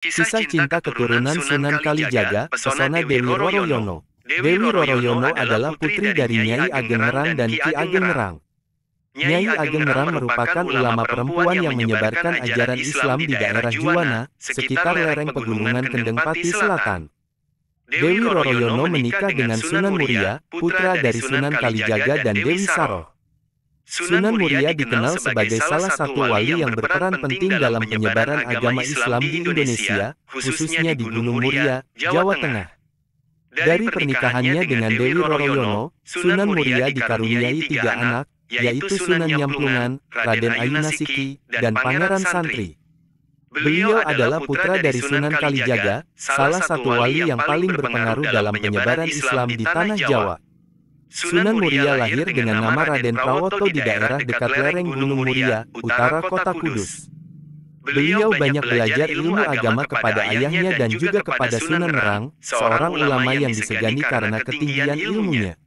Kisah cinta keturunan Sunan Kalijaga, pesona Dewi Roroyono. Dewi Roroyono adalah putri dari Nyai Ageng Ngerang dan Ki Ageng Ngerang. Nyai Ageng Ngerang merupakan ulama perempuan yang menyebarkan ajaran Islam di daerah Juwana, sekitar lereng pegunungan Kendeng Pati Selatan. Dewi Roroyono menikah dengan Sunan Muria, putra dari Sunan Kalijaga dan Dewi Saroh. Sunan Muria dikenal sebagai salah satu wali yang berperan penting dalam penyebaran agama Islam di Indonesia, khususnya di Gunung Muria, Jawa Tengah. Dari pernikahannya dengan Dewi Roroyono, Sunan Muria dikaruniai 3 anak, yaitu Sunan Nyamplungan, Raden Ayunasiki, dan Pangeran Santri. Beliau adalah putra dari Sunan Kalijaga, salah satu wali yang paling berpengaruh dalam penyebaran Islam di Tanah Jawa. Sunan Muria lahir dengan nama Raden Prawoto di daerah dekat lereng Gunung Muria, utara kota Kudus. Beliau banyak belajar ilmu agama kepada ayahnya dan juga kepada Sunan Ngerang, seorang ulama yang disegani karena ketinggian ilmunya.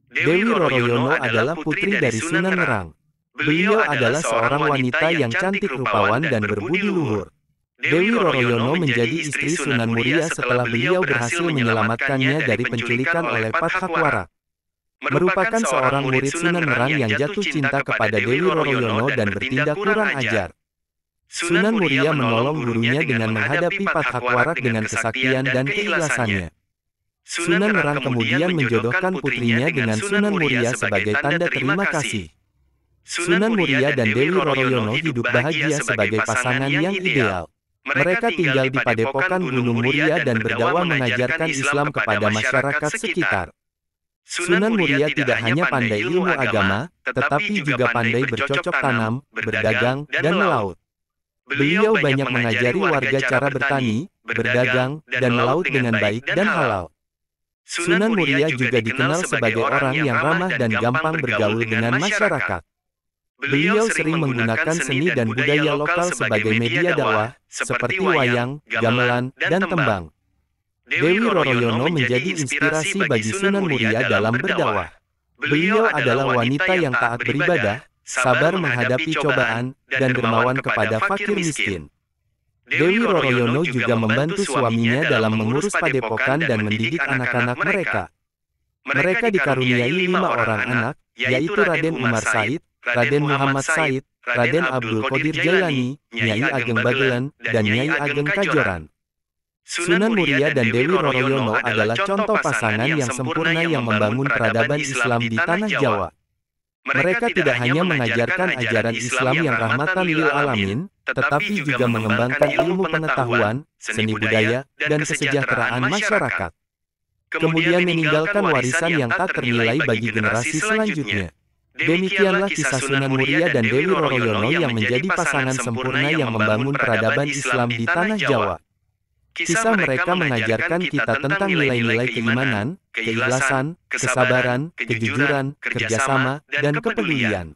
Dewi Roroyono adalah putri dari Sunan Ngerang. Beliau adalah seorang wanita yang cantik rupawan dan berbudi luhur. Dewi Roroyono menjadi istri Sunan Muria setelah beliau berhasil menyelamatkannya dari penculikan oleh Pathakwarak. Merupakan seorang murid Sunan Ngerang yang jatuh cinta kepada Dewi Roroyono dan bertindak kurang ajar. Sunan Muria menolong gurunya dengan menghadapi Pathakwarak dengan kesaktian dan keikhlasannya. Sunan Ngerang kemudian menjodohkan putrinya dengan Sunan Muria sebagai tanda terima kasih. Sunan Muria dan Dewi Roroyono hidup bahagia sebagai pasangan yang ideal. Mereka tinggal di Padepokan Gunung Muria dan berdakwah mengajarkan Islam kepada masyarakat sekitar. Sunan Muria tidak hanya pandai ilmu agama, tetapi juga pandai bercocok tanam, berdagang, dan melaut. Beliau banyak mengajari warga cara bertani, berdagang, dan melaut dengan baik dan halal. Sunan Muria juga dikenal sebagai orang yang ramah dan gampang bergaul dengan masyarakat. Beliau sering menggunakan seni dan budaya lokal sebagai media dakwah, seperti wayang, gamelan, dan tembang. Dewi Roroyono menjadi inspirasi bagi Sunan Muria dalam berdakwah. Beliau adalah wanita yang taat beribadah, sabar menghadapi cobaan, dan dermawan kepada fakir miskin. Dewi Roroyono juga membantu suaminya dalam mengurus padepokan dan mendidik anak-anak mereka. Mereka dikaruniai 5 orang anak, yaitu Raden Umar Said, Raden Muhammad Said, Raden Abdul Qadir Jailani, Nyai Ageng Bagelen, dan Nyai Ageng Kajoran. Sunan Muria dan Dewi Roroyono adalah contoh pasangan yang sempurna yang membangun peradaban Islam di Tanah Jawa. Mereka tidak hanya mengajarkan ajaran Islam yang rahmatan lil alamin, tetapi juga mengembangkan ilmu pengetahuan, seni budaya, dan kesejahteraan masyarakat. Kemudian meninggalkan warisan yang tak ternilai bagi generasi selanjutnya. Demikianlah kisah Sunan Muria dan Dewi Roroyono yang menjadi pasangan sempurna yang membangun peradaban Islam di Tanah Jawa. Kisah mereka mengajarkan kita tentang nilai-nilai keimanan, keikhlasan, kesabaran, kejujuran, kerjasama, dan kepedulian.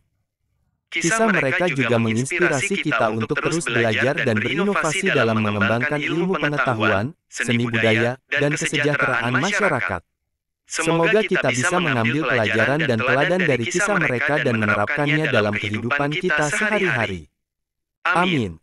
Kisah mereka juga menginspirasi kita untuk terus belajar dan berinovasi dalam mengembangkan ilmu pengetahuan, seni budaya, dan kesejahteraan masyarakat. Semoga kita bisa mengambil pelajaran dan teladan dari kisah mereka dan menerapkannya dalam kehidupan kita sehari-hari. Amin.